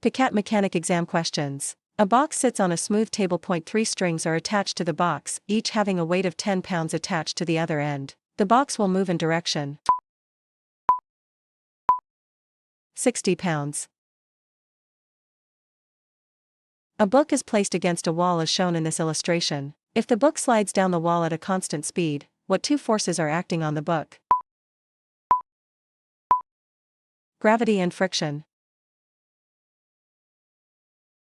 PICAT mechanic exam questions. A box sits on a smooth table. 3 strings are attached to the box, each having a weight of 10 pounds attached to the other end. The box will move in direction 60 pounds. A book is placed against a wall as shown in this illustration. If the book slides down the wall at a constant speed, what two forces are acting on the book? Gravity and friction.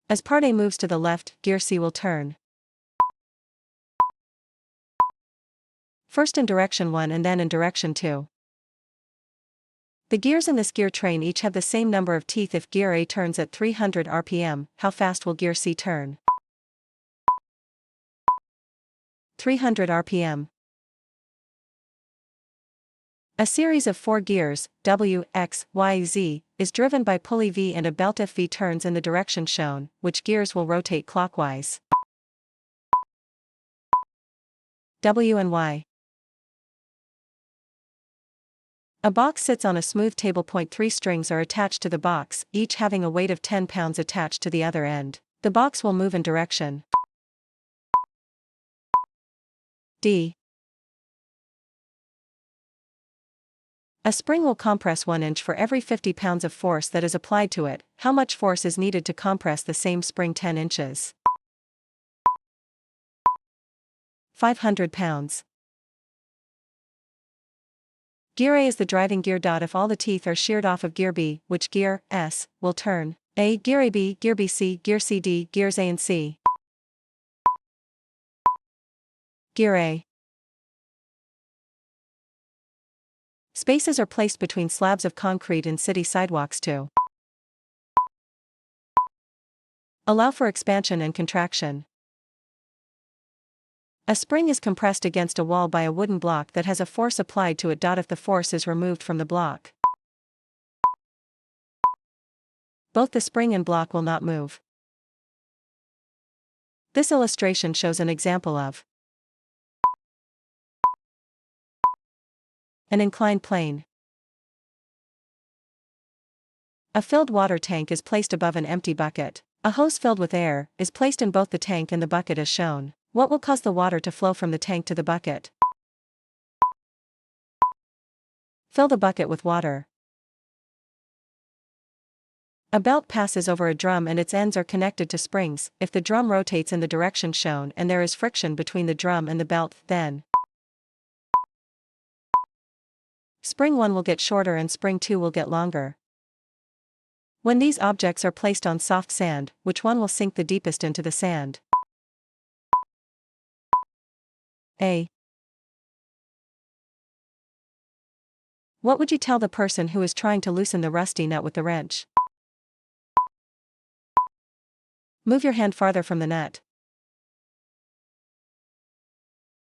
As part A moves to the left, gear C will turn first in direction 1 and then in direction 2. The gears in this gear train each have the same number of teeth. If gear A turns at 300 rpm, how fast will gear C turn? 300 rpm. A series of 4 gears, W, X, Y, Z, is driven by pulley V and a belt if V turns in the direction shown, which gears will rotate clockwise? W and Y. A box sits on a smooth table. 3 strings are attached to the box, each having a weight of 10 pounds attached to the other end. The box will move in direction D. A spring will compress 1 inch for every 50 pounds of force that is applied to it. How much force is needed to compress the same spring 10 inches? 500 pounds. Gear A is the driving gear. If all the teeth are sheared off of gear B, which gear, S, will turn? A. Gear AB, gear BC, gear CD, gears A and C. Gear A. Spaces are placed between slabs of concrete in city sidewalks to allow for expansion and contraction. A spring is compressed against a wall by a wooden block that has a force applied to it. If the force is removed from the block, both the spring and block will not move. This illustration shows an example of an inclined plane. A filled water tank is placed above an empty bucket. A hose filled with air is placed in both the tank and the bucket as shown. What will cause the water to flow from the tank to the bucket? Fill the bucket with water. A belt passes over a drum and its ends are connected to springs. If the drum rotates in the direction shown and there is friction between the drum and the belt, then spring 1 will get shorter and spring 2 will get longer. When these objects are placed on soft sand, which one will sink the deepest into the sand? A. What would you tell the person who is trying to loosen the rusty nut with the wrench? Move your hand farther from the nut.